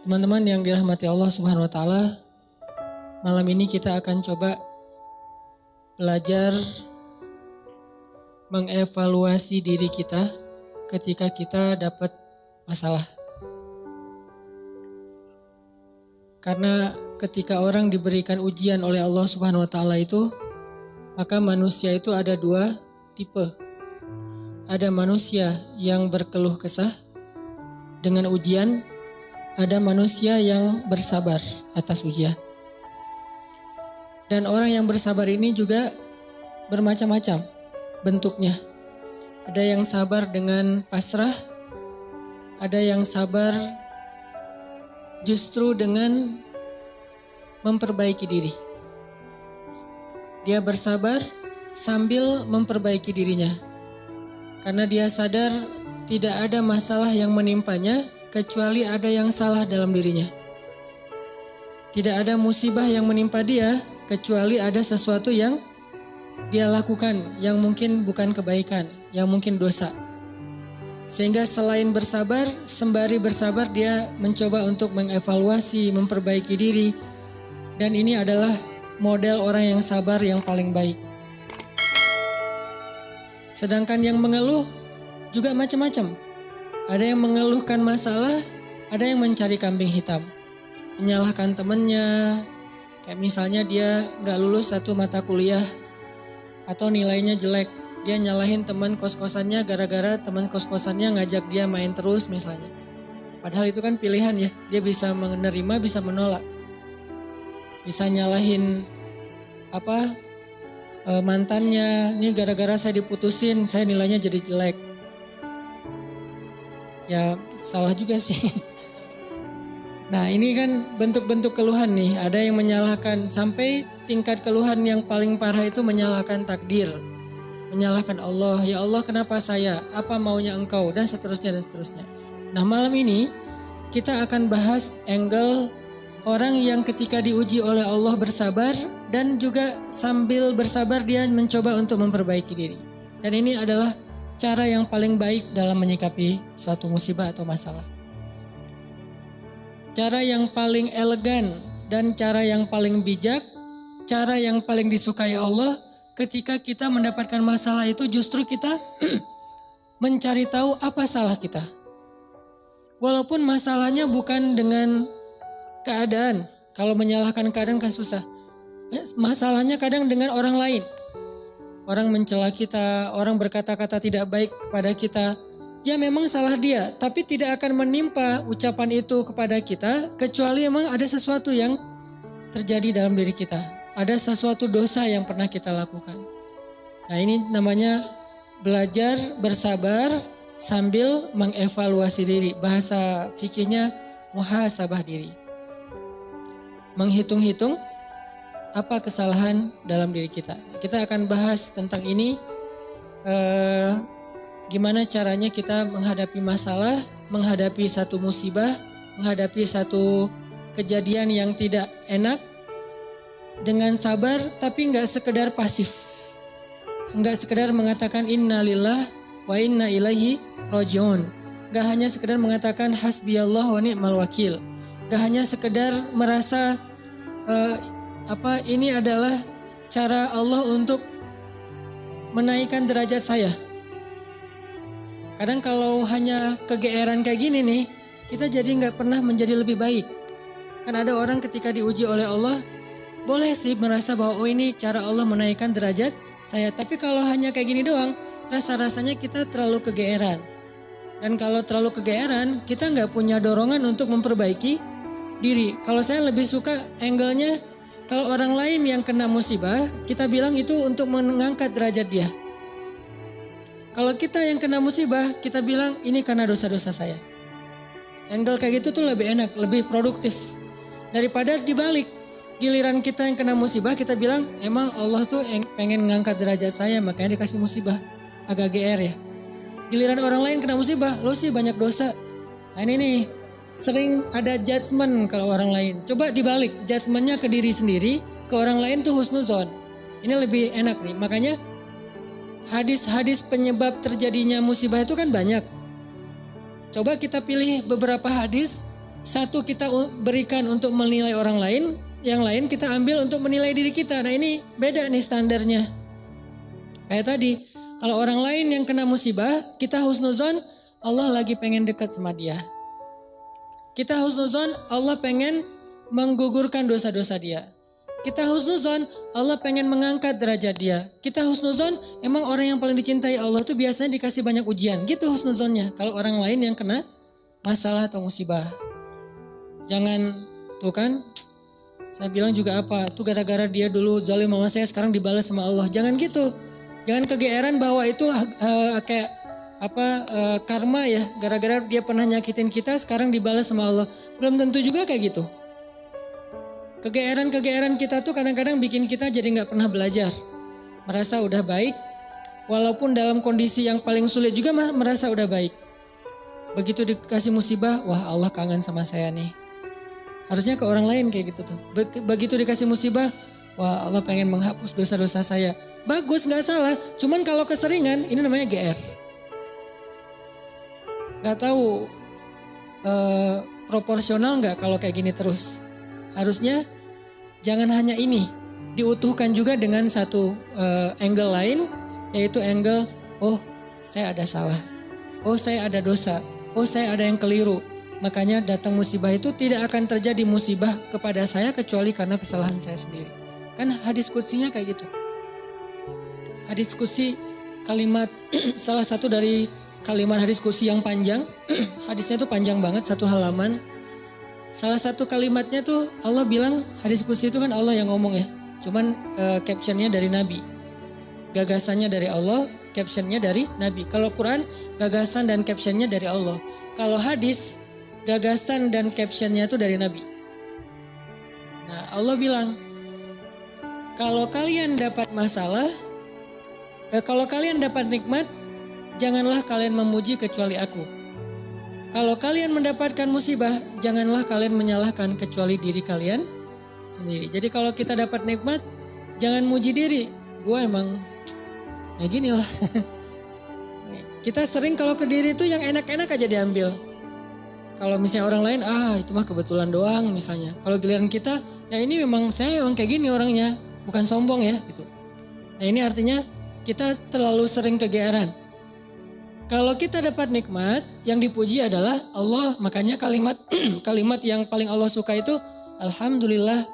Teman-teman yang dirahmati Allah Subhanahu wa taala, malam ini kita akan coba belajar mengevaluasi diri kita ketika kita dapat masalah. Karena ketika orang diberikan ujian oleh Allah Subhanahu wa taala itu, maka manusia itu ada dua tipe. Ada manusia yang berkeluh kesah dengan ujian, ada manusia yang bersabar atas ujian. Dan orang yang bersabar ini juga bermacam-macam bentuknya. Ada yang sabar dengan pasrah, ada yang sabar justru dengan memperbaiki diri. Dia bersabar sambil memperbaiki dirinya. Karena dia sadar tidak ada masalah yang menimpanya kecuali ada yang salah dalam dirinya. Tidak ada musibah yang menimpa dia kecuali ada sesuatu yang dia lakukan yang mungkin bukan kebaikan, yang mungkin dosa. Sehingga selain bersabar, sembari bersabar dia mencoba untuk mengevaluasi, memperbaiki diri. Dan ini adalah model orang yang sabar yang paling baik. Sedangkan yang mengeluh juga macam-macam. Ada yang mengeluhkan masalah, ada yang mencari kambing hitam. Menyalahkan temannya, kayak misalnya dia gak lulus satu mata kuliah atau nilainya jelek. Dia nyalahin teman kos-kosannya gara-gara teman kos-kosannya ngajak dia main terus misalnya. Padahal itu kan pilihan ya, dia bisa menerima, bisa menolak. Bisa nyalahin mantannya, ini gara-gara saya diputusin, saya nilainya jadi jelek. Ya salah juga sih. Nah ini kan bentuk-bentuk keluhan nih. Ada yang menyalahkan sampai tingkat keluhan yang paling parah itu menyalahkan takdir. Menyalahkan Allah. Ya Allah kenapa saya? Apa maunya engkau? Dan seterusnya dan seterusnya. Nah malam ini kita akan bahas angle orang yang ketika diuji oleh Allah bersabar. Dan juga sambil bersabar dia mencoba untuk memperbaiki diri. Dan ini adalah cara yang paling baik dalam menyikapi suatu musibah atau masalah. Cara yang paling elegan dan cara yang paling bijak, cara yang paling disukai Allah ketika kita mendapatkan masalah itu justru kita mencari tahu apa salah kita. Walaupun masalahnya bukan dengan keadaan, kalau menyalahkan keadaan kan susah. Masalahnya kadang dengan orang lain. Orang mencela kita, orang berkata-kata tidak baik kepada kita. Ya memang salah dia, tapi tidak akan menimpa ucapan itu kepada kita kecuali memang ada sesuatu yang terjadi dalam diri kita. Ada sesuatu dosa yang pernah kita lakukan. Nah ini namanya belajar bersabar sambil mengevaluasi diri. Bahasa fikihnya muhasabah diri. Menghitung-hitung apa kesalahan dalam diri kita. Kita akan bahas tentang ini. Gimana caranya kita menghadapi masalah, menghadapi satu musibah, menghadapi satu kejadian yang tidak enak dengan sabar tapi gak sekedar pasif. Gak sekedar mengatakan innalillah wa inna ilaihi rajiun. Gak hanya sekedar mengatakan hasbiyallah wa ni'mal wakil. Gak hanya sekedar merasa ini adalah cara Allah untuk menaikkan derajat saya. Kadang kalau hanya kegeeran kayak gini nih, kita jadi gak pernah menjadi lebih baik. Kan ada orang ketika diuji oleh Allah, boleh sih merasa bahwa ini cara Allah menaikkan derajat saya. Tapi kalau hanya kayak gini doang, rasa-rasanya kita terlalu kegeeran. Dan kalau terlalu kegeeran, kita gak punya dorongan untuk memperbaiki diri. Kalau saya lebih suka angle-nya, kalau orang lain yang kena musibah, kita bilang itu untuk mengangkat derajat dia. Kalau kita yang kena musibah, kita bilang ini karena dosa-dosa saya. Angle kayak gitu tuh lebih enak, lebih produktif. Daripada dibalik, giliran kita yang kena musibah, kita bilang emang Allah tuh pengen ngangkat derajat saya, makanya dikasih musibah. Agak GR ya. Giliran orang lain kena musibah, lo sih banyak dosa. Nah ini nih, sering ada judgement kalau orang lain. Coba dibalik, judgementnya ke diri sendiri, ke orang lain tuh husnuzon. Ini lebih enak nih, makanya hadis-hadis penyebab terjadinya musibah itu kan banyak. Coba kita pilih beberapa hadis Satu kita berikan untuk menilai orang lain, yang lain kita ambil untuk menilai diri kita. Nah ini beda nih standarnya. Kayak tadi, kalau orang lain yang kena musibah, kita husnuzon, Allah lagi pengen dekat sama dia. Kita husnuzon, Allah pengen menggugurkan dosa-dosa dia. Kita husnuzon, Allah pengen mengangkat derajat dia. Kita husnuzon, emang orang yang paling dicintai Allah tuh biasanya dikasih banyak ujian. Gitu husnuzonnya. Kalau orang lain yang kena masalah atau musibah. Jangan, tuh kan, saya bilang juga apa, tuh gara-gara dia dulu zalim sama saya sekarang dibalas sama Allah. Jangan gitu. Jangan kegeeran bahwa itu kayak karma ya. Gara-gara dia pernah nyakitin kita sekarang dibalas sama Allah. Belum tentu juga kayak gitu. Kegeeran kita tuh kadang-kadang bikin kita jadi gak pernah belajar. Merasa udah baik, walaupun dalam kondisi yang paling sulit juga merasa udah baik. Begitu dikasih musibah, wah Allah kangen sama saya nih. Harusnya ke orang lain kayak gitu tuh. Begitu dikasih musibah, wah Allah pengen menghapus dosa-dosa saya. Bagus, gak salah. Cuman kalau keseringan, ini namanya GR. Gak tahu proporsional gak kalau kayak gini terus. Harusnya jangan hanya ini, diutuhkan juga dengan satu angle lain, yaitu angle, oh saya ada salah, oh saya ada dosa, oh saya ada yang keliru. Makanya datang musibah itu tidak akan terjadi musibah kepada saya kecuali karena kesalahan saya sendiri. Kan hadis qudsinya kayak gitu. Hadis qudsi kalimat, salah satu dari kalimat hadis qudsi yang panjang, hadisnya itu panjang banget, 1 halaman. Salah satu kalimatnya tuh Allah bilang, hadis qudsi itu kan Allah yang ngomong ya. Cuman captionnya dari Nabi. Gagasannya dari Allah, captionnya dari Nabi. Kalau Quran, gagasan dan captionnya dari Allah. Kalau hadis, gagasan dan captionnya itu dari Nabi. Nah Allah bilang, kalau kalian dapat masalah, kalau kalian dapat nikmat, janganlah kalian memuji kecuali aku. Kalau kalian mendapatkan musibah, janganlah kalian menyalahkan kecuali diri kalian sendiri. Jadi kalau kita dapat nikmat, jangan muji diri. Gue emang ya gini lah. Kita sering kalau ke diri itu yang enak-enak aja diambil. Kalau misalnya orang lain, itu mah kebetulan doang misalnya. Kalau giliran kita, ya ini memang saya memang kayak gini orangnya. Bukan sombong ya gitu. Nah ini artinya kita terlalu sering kegeeran. Kalau kita dapat nikmat, yang dipuji adalah Allah. Makanya kalimat yang paling Allah suka itu Alhamdulillah.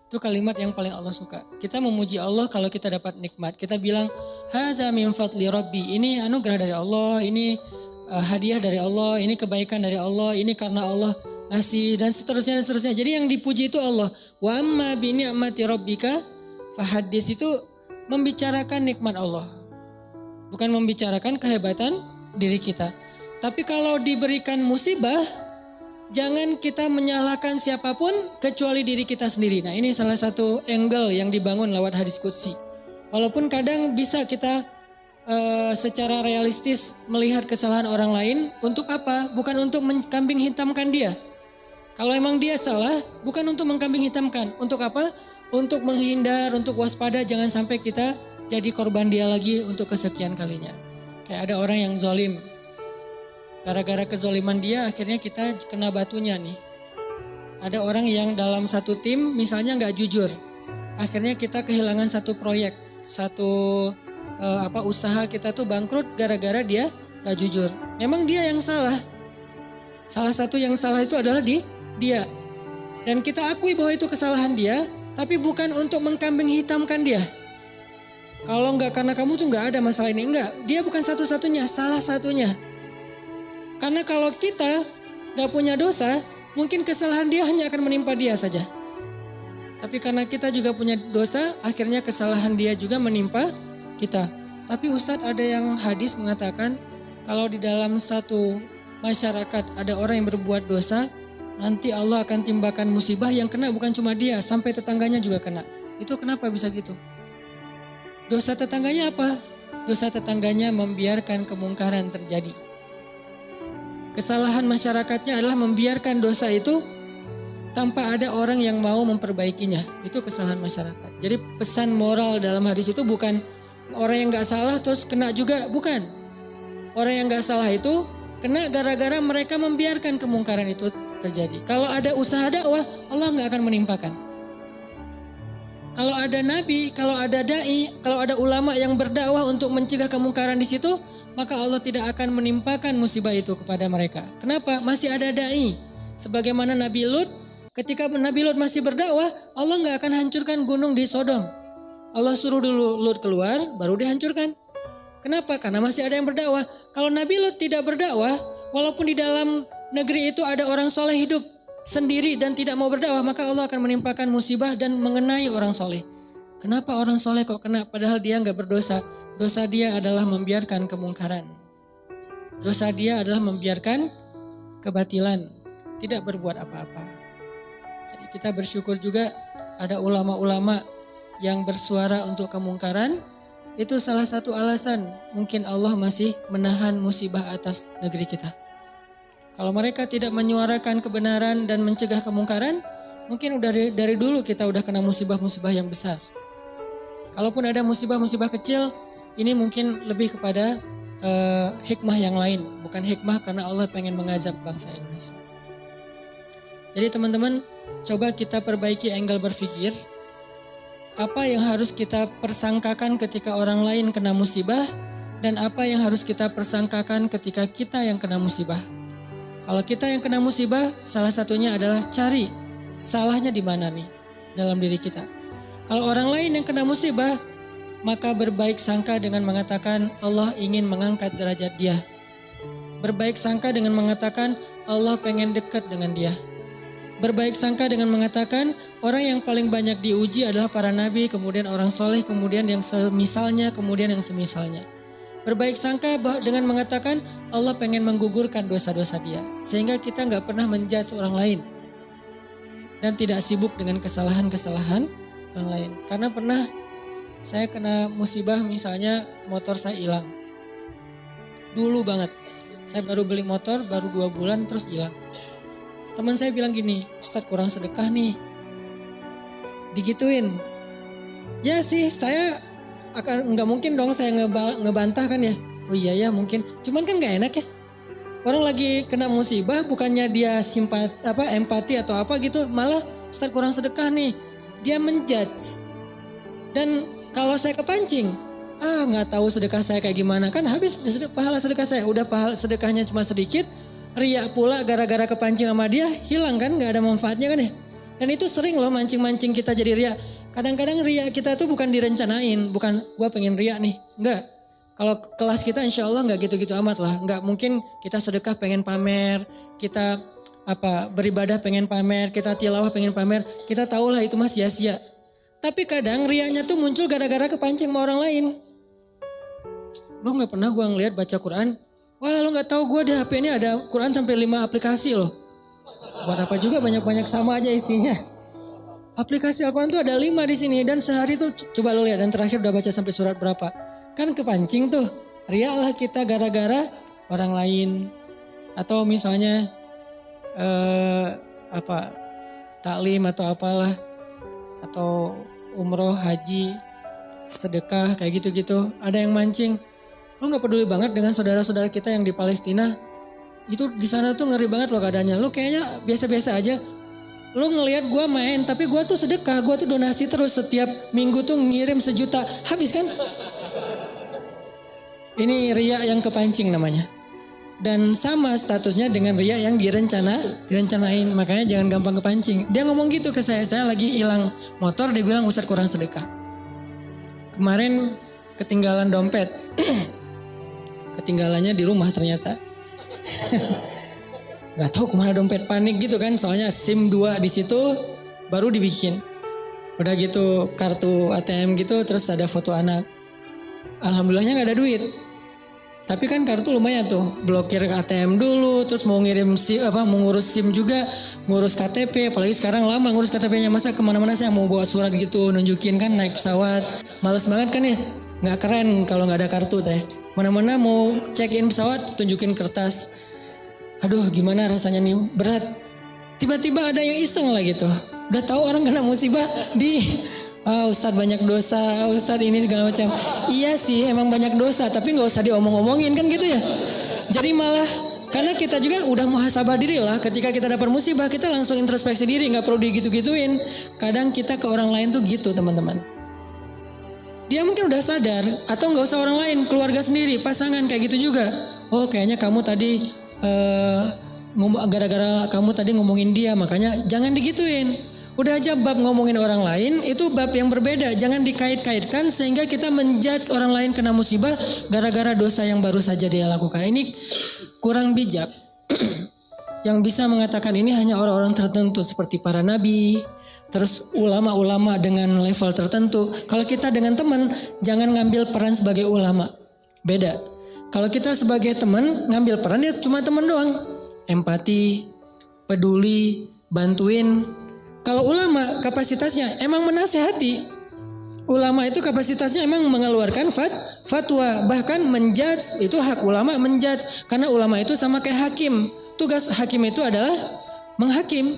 Itu kalimat yang paling Allah suka. Kita memuji Allah kalau kita dapat nikmat. Kita bilang, hadza min fadli rabbi. Ini anugerah dari Allah, ini hadiah dari Allah, ini kebaikan dari Allah, ini karena Allah ngasih dan seterusnya. Jadi yang dipuji itu Allah. Wa amma bi ni'mati rabbika fahaddits, itu membicarakan nikmat Allah. Bukan membicarakan kehebatan diri kita. Tapi kalau diberikan musibah, jangan kita menyalahkan siapapun kecuali diri kita sendiri. Nah ini salah satu angle yang dibangun lewat hadis qudsi. Walaupun kadang bisa kita secara realistis melihat kesalahan orang lain. Untuk apa? Bukan untuk mengkambing hitamkan dia. Kalau emang dia salah, bukan untuk mengkambing hitamkan. Untuk apa? Untuk menghindar, untuk waspada, jangan sampai kita jadi korban dia lagi untuk kesekian kalinya. Kayak ada orang yang zalim. Gara-gara kezaliman dia akhirnya kita kena batunya nih. Ada orang yang dalam satu tim misalnya gak jujur. Akhirnya kita kehilangan satu proyek. Satu usaha kita tuh bangkrut gara-gara dia gak jujur. Memang dia yang salah. Salah satu yang salah itu adalah dia. Dan kita akui bahwa itu kesalahan dia. Tapi bukan untuk mengkambing hitamkan dia. Kalau enggak karena kamu tuh enggak ada masalah ini. Enggak, dia bukan satu-satunya, salah satunya. Karena kalau kita enggak punya dosa, mungkin kesalahan dia hanya akan menimpa dia saja. Tapi karena kita juga punya dosa, akhirnya kesalahan dia juga menimpa kita. Tapi Ustadz, ada yang hadis mengatakan, kalau di dalam satu masyarakat ada orang yang berbuat dosa, nanti Allah akan timbakan musibah yang kena bukan cuma dia, sampai tetangganya juga kena. Itu kenapa bisa gitu? Dosa tetangganya apa? Dosa tetangganya membiarkan kemungkaran terjadi. Kesalahan masyarakatnya adalah membiarkan dosa itu tanpa ada orang yang mau memperbaikinya. Itu kesalahan masyarakat. Jadi pesan moral dalam hadis itu bukan orang yang gak salah terus kena juga. Bukan. Orang yang gak salah itu Kena gara-gara mereka membiarkan kemungkaran itu terjadi. Kalau ada usaha dakwah, Allah nggak akan menimpakan. Kalau ada nabi, kalau ada dai, kalau ada ulama yang berdakwah untuk mencegah kemungkaran di situ, maka Allah tidak akan menimpakan musibah itu kepada mereka. Kenapa? Masih ada dai. Sebagaimana Nabi Lut, ketika Nabi Lut masih berdakwah, Allah nggak akan hancurkan gunung di Sodom. Allah suruh dulu Lut keluar, baru dihancurkan. Kenapa? Karena masih ada yang berdakwah. Kalau Nabi Lut tidak berdakwah, walaupun di dalam negeri itu ada orang soleh hidup sendiri dan tidak mau berdakwah, maka Allah akan menimpakan musibah dan mengenai orang soleh. Kenapa orang soleh kok kena padahal dia nggak berdosa? Dosa dia adalah membiarkan kemungkaran. Dosa dia adalah membiarkan kebatilan, tidak berbuat apa-apa. Jadi kita bersyukur juga ada ulama-ulama yang bersuara untuk kemungkaran. Itu salah satu alasan mungkin Allah masih menahan musibah atas negeri kita. Kalau mereka tidak menyuarakan kebenaran dan mencegah kemungkaran, mungkin dari dulu kita udah kena musibah-musibah yang besar. Kalaupun ada musibah-musibah kecil, ini mungkin lebih kepada hikmah yang lain. Bukan hikmah karena Allah pengen mengazab bangsa Indonesia. Jadi teman-teman, coba kita perbaiki angle berpikir. Apa yang harus kita persangkakan ketika orang lain kena musibah, dan apa yang harus kita persangkakan ketika kita yang kena musibah. Kalau kita yang kena musibah, salah satunya adalah cari salahnya di mana nih dalam diri kita. Kalau orang lain yang kena musibah, maka berbaik sangka dengan mengatakan Allah ingin mengangkat derajat dia. Berbaik sangka dengan mengatakan Allah pengen dekat dengan dia. Berbaik sangka dengan mengatakan orang yang paling banyak diuji adalah para nabi, kemudian orang soleh, kemudian yang semisalnya, kemudian yang semisalnya. Berbaik sangka dengan mengatakan Allah pengen menggugurkan dosa-dosa dia. Sehingga kita gak pernah menjudge orang lain. Dan tidak sibuk dengan kesalahan-kesalahan orang lain. Karena pernah saya kena musibah, misalnya motor saya hilang. Dulu banget. Saya baru beli motor, baru 2 bulan terus hilang. Teman saya bilang gini, Ustadz kurang sedekah nih. Digituin. Ya sih, saya nggak mungkin dong saya ngebantah kan ya. Oh iya ya mungkin. Cuman kan nggak enak ya. Orang lagi kena musibah, bukannya dia empati atau apa gitu, malah Ustadz kurang sedekah nih. Dia menjudge. Dan kalau saya kepancing, nggak tahu sedekah saya kayak gimana, kan habis pahala sedekah saya. Udah pahala sedekahnya cuma sedikit, riak pula gara-gara kepancing sama dia, hilang kan, nggak ada manfaatnya kan ya. Dan itu sering loh mancing-mancing kita jadi riak. Kadang-kadang riak kita tuh bukan direncanain, bukan gua pengen riak nih, enggak. Kalau kelas kita insya Allah enggak gitu-gitu amat lah. Enggak mungkin kita sedekah pengen pamer, kita beribadah pengen pamer, kita tilawah pengen pamer. Kita tahu lah itu mah sia-sia. Tapi kadang riaknya tuh muncul gara-gara kepancing sama orang lain. Lo gak pernah gua ngeliat baca Quran, wah lo gak tahu gua di HP ini ada Quran sampai 5 aplikasi loh. Buat apa juga banyak-banyak sama aja isinya. Aplikasi Al-Quran tuh ada 5 di sini dan sehari tuh coba lo lihat dan terakhir udah baca sampai surat berapa. Kan kepancing tuh. Riaklah kita gara-gara orang lain atau misalnya taklim atau apalah atau umroh, haji, sedekah kayak gitu-gitu. Ada yang mancing. Lo nggak peduli banget dengan saudara-saudara kita yang di Palestina. Itu di sana tuh ngeri banget loh keadaannya. Lo kayaknya biasa-biasa aja. Lo ngelihat gue main, tapi gue tuh sedekah, gue tuh donasi terus setiap minggu tuh ngirim 1 juta, habis kan? Ini riya yang kepancing namanya. Dan sama statusnya dengan riya yang direncanain, makanya jangan gampang kepancing. Dia ngomong gitu ke saya lagi hilang motor, dia bilang Ustadz kurang sedekah. Kemarin ketinggalan dompet, ketinggalannya di rumah ternyata. Gak tahu kemana dompet, panik gitu kan, soalnya SIM 2 di situ baru dibikin. Udah gitu kartu ATM gitu, terus ada foto anak. Alhamdulillahnya gak ada duit. Tapi kan kartu lumayan tuh, blokir ATM dulu, terus mau ngirim SIM, mau ngurus SIM juga, ngurus KTP. Apalagi sekarang lama ngurus KTP-nya, masa kemana-mana saya mau bawa surat gitu, nunjukin kan naik pesawat. Males banget kan ya, gak keren kalau gak ada kartu teh. Mana-mana mau check-in pesawat, tunjukin kertas. Aduh gimana rasanya nih, berat. Tiba-tiba ada yang iseng lah gitu. Udah tahu orang kena musibah Ustadz banyak dosa, Ustadz ini segala macam. Iya sih emang banyak dosa, tapi gak usah diomong-omongin kan gitu ya. Jadi malah Karena kita juga udah muhasabah diri lah. Ketika kita dapat musibah, kita langsung introspeksi diri, nggak perlu digitu-gituin. Kadang kita ke orang lain tuh gitu, teman-teman. Dia mungkin udah sadar, atau nggak usah orang lain, keluarga sendiri, pasangan kayak gitu juga. Oh, kayaknya kamu tadi gara-gara kamu tadi ngomongin dia, makanya jangan digituin. Udah aja bab ngomongin orang lain, itu bab yang berbeda. Jangan dikait-kaitkan sehingga kita menjudge orang lain kena musibah gara-gara dosa yang baru saja dia lakukan. Ini kurang bijak. Yang bisa mengatakan ini hanya orang-orang tertentu seperti para nabi, terus ulama-ulama dengan level tertentu. Kalau kita dengan teman, jangan ngambil peran sebagai ulama. Beda. Kalau kita sebagai teman, ngambil peran ya cuma teman doang. Empati, peduli, bantuin. Kalau ulama kapasitasnya emang menasehati. Ulama itu kapasitasnya emang mengeluarkan fatwa. Bahkan menjudge, itu hak ulama menjudge. Karena ulama itu sama kayak hakim. Tugas hakim itu adalah menghakim.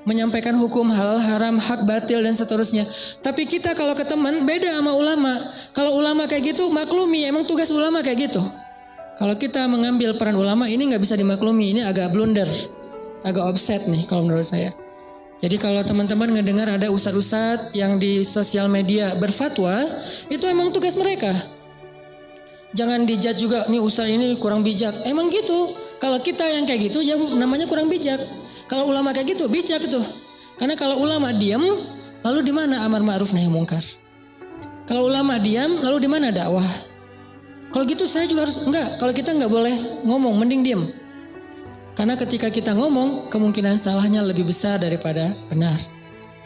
Menyampaikan hukum halal haram, hak batil dan seterusnya. Tapi kita kalau ke teman beda sama ulama. Kalau ulama kayak gitu maklumi, emang tugas ulama kayak gitu. Kalau kita mengambil peran ulama ini gak bisa dimaklumi. Ini agak blunder. Agak offset nih kalau menurut saya. Jadi kalau teman-teman ngedengar ada ustadz-ustadz yang di sosial media berfatwa, itu emang tugas mereka. Jangan dijudge juga, nih ustadz ini kurang bijak. Emang gitu. Kalau kita yang kayak gitu, yang namanya kurang bijak. Kalau ulama kayak gitu, bijak itu. Karena kalau ulama diam, lalu di mana amar ma'ruf nahi mungkar? Kalau ulama diam, lalu di mana dakwah? Kalau gitu saya juga harus enggak. Kalau kita enggak boleh ngomong, mending diam. Karena ketika kita ngomong, kemungkinan salahnya lebih besar daripada benar.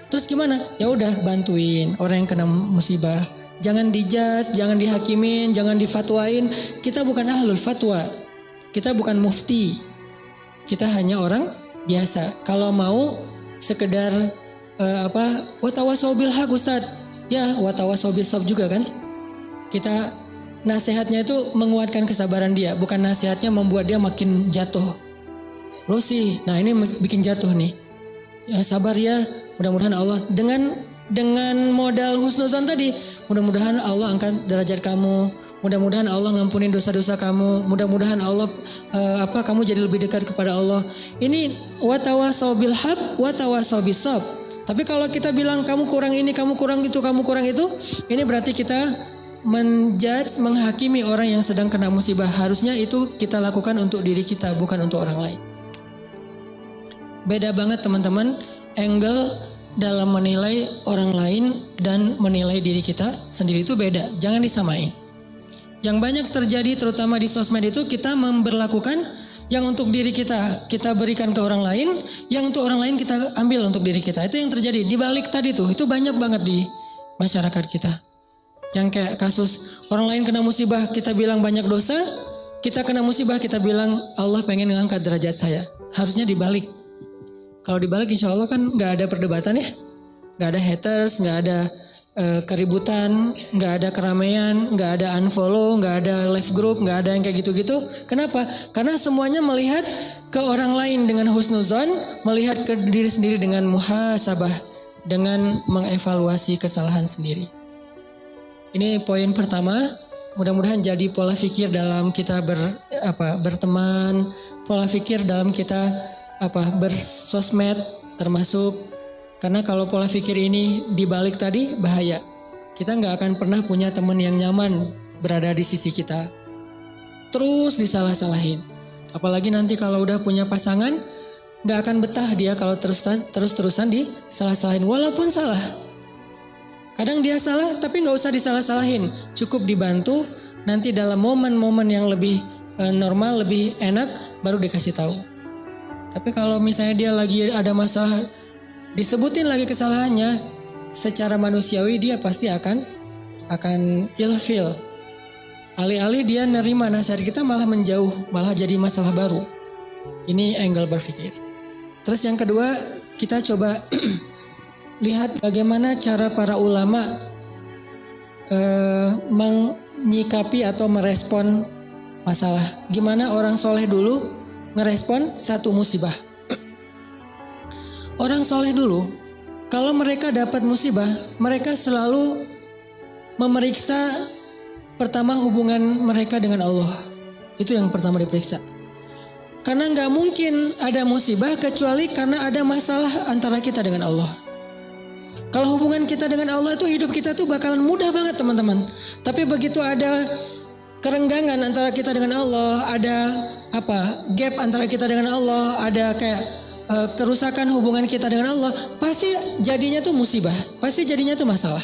Terus gimana? Ya udah bantuin orang yang kena musibah. Jangan dijudge, jangan dihakimin, jangan difatwain. Kita bukan ahlul fatwa. Kita bukan mufti. Kita hanya orang biasa. Kalau mau sekedar watawasau bil haq Ustaz. Ya, watawasau bis sabr juga kan. Kita nasihatnya itu menguatkan kesabaran dia, bukan nasihatnya membuat dia makin jatuh. Lo sih, nah ini bikin jatuh nih. Ya sabar ya, mudah-mudahan Allah dengan modal husnuzon tadi, mudah-mudahan Allah angkat derajat kamu, mudah-mudahan Allah ngampunin dosa-dosa kamu, mudah-mudahan Allah kamu jadi lebih dekat kepada Allah. Ini watawasau bil haq, watawasau bis sabr. Tapi kalau kita bilang kamu kurang ini, kamu kurang itu, kamu kurang itu, ini berarti kita menjudge, menghakimi orang yang sedang kena musibah. Harusnya itu kita lakukan untuk diri kita, bukan untuk orang lain. Beda banget teman-teman angle dalam menilai orang lain dan menilai diri kita sendiri itu beda. Jangan disamain. Yang banyak terjadi terutama di sosmed itu kita memberlakukan yang untuk diri kita berikan ke orang lain, yang untuk orang lain kita ambil untuk diri kita. Itu yang terjadi di balik tadi tuh. Itu banyak banget di masyarakat kita. Yang kayak kasus orang lain kena musibah kita bilang banyak dosa, kita kena musibah kita bilang Allah pengen ngangkat derajat saya. Harusnya dibalik. Kalau dibalik insya Allah kan gak ada perdebatan ya. Gak ada haters, gak ada keributan, gak ada keramaian, gak ada unfollow, gak ada left group, gak ada yang kayak gitu-gitu. Kenapa? Karena semuanya melihat ke orang lain dengan husnuzon, melihat ke diri sendiri dengan muhasabah, dengan mengevaluasi kesalahan sendiri. Ini poin pertama. Mudah-mudahan jadi pola pikir dalam kita berteman, pola pikir dalam kita bersosmed termasuk. Karena kalau pola pikir ini dibalik tadi bahaya. Kita nggak akan pernah punya teman yang nyaman berada di sisi kita. Terus disalah-salahin. Apalagi nanti kalau udah punya pasangan, nggak akan betah dia kalau terus-terusan disalah-salahin walaupun salah. Kadang dia salah tapi nggak usah disalah-salahin. Cukup dibantu, nanti dalam momen-momen yang lebih normal, lebih enak baru dikasih tahu. Tapi kalau misalnya dia lagi ada masalah, disebutin lagi kesalahannya, secara manusiawi dia pasti akan ilfil. Alih-alih dia nerima nasihat kita malah menjauh, malah jadi masalah baru. Ini angle berpikir. Terus yang kedua, kita coba lihat bagaimana cara para ulama menyikapi atau merespon masalah. Gimana orang soleh dulu ngerespon satu musibah. Orang soleh dulu, kalau mereka dapat musibah, mereka selalu memeriksa pertama hubungan mereka dengan Allah. Itu yang pertama diperiksa. Karena nggak mungkin ada musibah kecuali karena ada masalah antara kita dengan Allah. Kalau hubungan kita dengan Allah itu hidup kita tuh bakalan mudah banget teman-teman. Tapi begitu ada kerenggangan antara kita dengan Allah, ada gap antara kita dengan Allah, ada kayak kerusakan hubungan kita dengan Allah, pasti jadinya tuh musibah, pasti jadinya tuh masalah.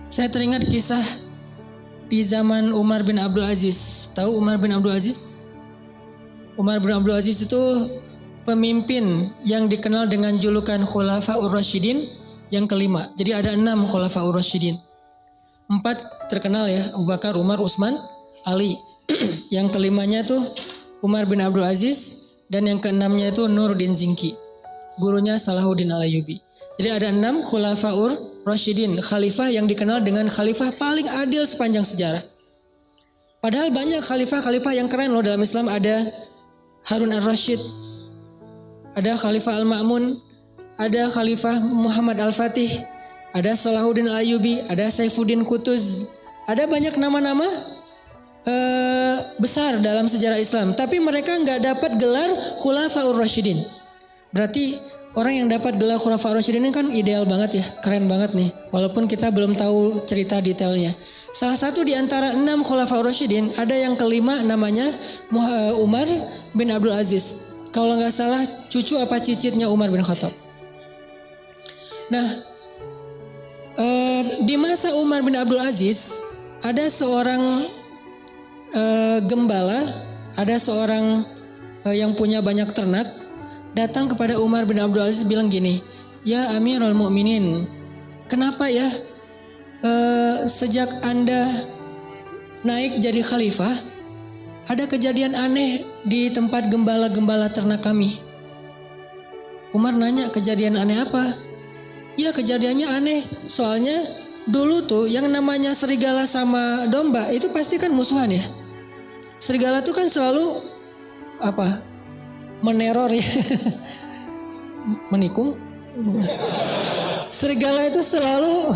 Saya teringat kisah di zaman Umar bin Abdul Aziz. Tahu Umar bin Abdul Aziz? Umar bin Abdul Aziz itu pemimpin yang dikenal dengan julukan Khulafaur Rasyidin yang kelima. Jadi ada 6 Khulafaur Rasyidin. 4 terkenal ya, Abu Bakar, Umar, Utsman, Ali. Yang kelimanya tuh Umar bin Abdul Aziz, dan yang keenamnya itu Nuruddin Zinki, gurunya Salahuddin Al-Ayyubi. Jadi ada 6 Khulafaur Rasyidin, khalifah yang dikenal dengan khalifah paling adil sepanjang sejarah. Padahal banyak khalifah-khalifah yang keren loh dalam Islam. Ada Harun Ar-Rasyid, ada Khalifah Al-Ma'mun, ada Khalifah Muhammad Al-Fatih, ada Salahuddin Al-Ayyubi, ada Saifuddin Qutuz. Ada banyak nama-nama besar dalam sejarah Islam, tapi mereka nggak dapat gelar Khulafaur Rasyidin. Berarti orang yang dapat gelar Khulafaur Rasyidin ini kan ideal banget ya, keren banget nih. Walaupun kita belum tahu cerita detailnya. Salah satu di antara 6 Khulafaur Rasyidin, ada yang kelima namanya Umar bin Abdul Aziz. Kalau nggak salah cucu apa cicitnya Umar bin Khattab. Nah, di masa Umar bin Abdul Aziz ada seorang gembala, ada seorang yang punya banyak ternak datang kepada Umar bin Abdul Aziz bilang gini, "Ya Amirul Mukminin, kenapa ya sejak Anda naik jadi khalifah ada kejadian aneh di tempat gembala-gembala ternak kami?" Umar nanya, "Kejadian aneh apa?" "Ya kejadiannya aneh, soalnya dulu tuh yang namanya serigala sama domba itu pasti kan musuhan ya. Serigala tuh kan selalu meneror ya, menikung. Serigala itu selalu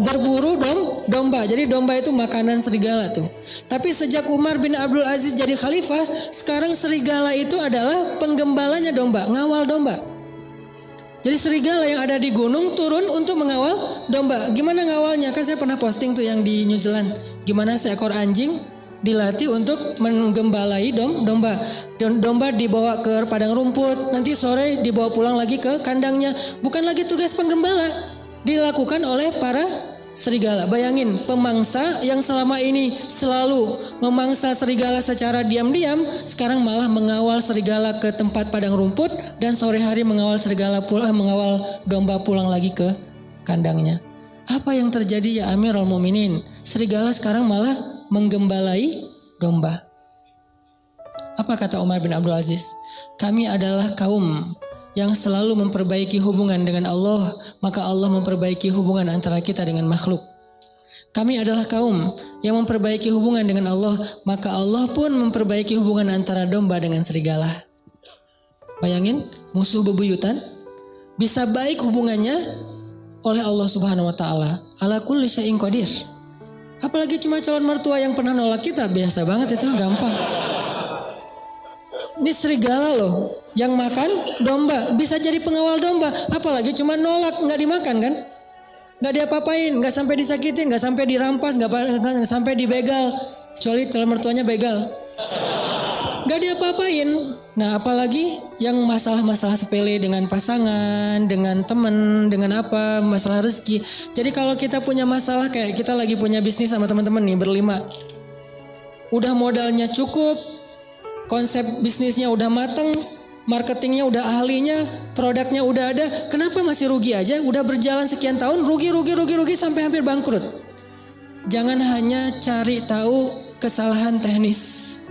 berburu domba. Jadi domba itu makanan serigala tuh. Tapi sejak Umar bin Abdul Aziz jadi khalifah, sekarang serigala itu adalah penggembalanya domba, ngawal domba. Jadi serigala yang ada di gunung turun untuk mengawal domba. Gimana ngawalnya? Kan saya pernah posting tuh yang di New Zealand. Gimana seekor anjing dilatih untuk menggembalai domba. Domba dibawa ke padang rumput, nanti sore dibawa pulang lagi ke kandangnya. Bukan lagi tugas penggembala, dilakukan oleh para serigala. Bayangin, pemangsa yang selama ini selalu memangsa serigala secara diam-diam, sekarang malah mengawal serigala ke tempat padang rumput, dan sore hari mengawal mengawal domba pulang lagi ke kandangnya. Apa yang terjadi ya Amirul Mukminin? Serigala sekarang malah menggembalai domba. Apa kata Umar bin Abdul Aziz? Kami adalah kaum yang selalu memperbaiki hubungan dengan Allah, maka Allah memperbaiki hubungan antara kita dengan makhluk. Kami adalah kaum yang memperbaiki hubungan dengan Allah, maka Allah pun memperbaiki hubungan antara domba dengan serigala. Bayangin, musuh bebuyutan bisa baik hubungannya oleh Allah Subhanahu wa taala. Ala kulli syai'in qadir. Apalagi cuma calon mertua yang pernah nolak kita, biasa banget itu, gampang. Ini serigala loh, yang makan domba, bisa jadi pengawal domba. Apalagi cuma nolak, nggak dimakan kan? Nggak diapa-apain, nggak sampai disakitin, nggak sampai dirampas, nggak sampai dibegal. Kecuali calon mertuanya begal. Nggak diapa-apain. Nah apalagi yang masalah-masalah sepele dengan pasangan, dengan teman, dengan masalah rezeki. Jadi kalau kita punya masalah, kayak kita lagi punya bisnis sama teman-teman nih berlima. Udah modalnya cukup, konsep bisnisnya udah mateng, marketingnya udah ahlinya, produknya udah ada. Kenapa masih rugi aja? Udah berjalan sekian tahun, rugi sampai hampir bangkrut. Jangan hanya cari tahu kesalahan teknis.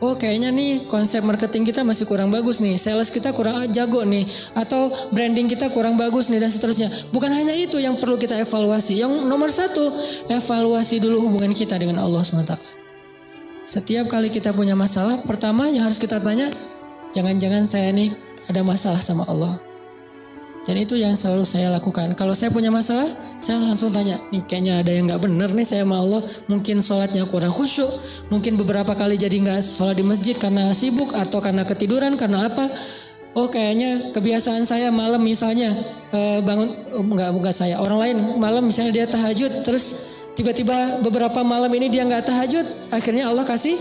Oh kayaknya nih konsep marketing kita masih kurang bagus nih, sales kita kurang jago nih, atau branding kita kurang bagus nih, dan seterusnya. Bukan hanya itu yang perlu kita evaluasi. Yang nomor 1, evaluasi dulu hubungan kita dengan Allah SWT. Setiap kali kita punya masalah, pertama yang harus kita tanya, jangan-jangan saya nih ada masalah sama Allah. Dan itu yang selalu saya lakukan. Kalau saya punya masalah, saya langsung tanya, nih kayaknya ada yang gak bener nih saya sama Allah. Mungkin sholatnya kurang khusyuk, mungkin beberapa kali jadi gak sholat di masjid karena sibuk atau karena ketiduran, karena apa. Oh kayaknya kebiasaan saya malam misalnya bangun, enggak saya, orang lain malam misalnya dia tahajud, terus tiba-tiba beberapa malam ini dia gak tahajud. Akhirnya Allah kasih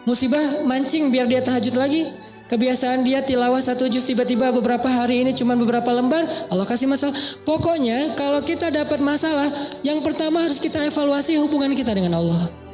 musibah mancing biar dia tahajud lagi. Kebiasaan dia tilawah 1 juz, tiba-tiba beberapa hari ini cuma beberapa lembar, Allah kasih masalah. Pokoknya kalau kita dapat masalah, yang pertama harus kita evaluasi hubungan kita dengan Allah.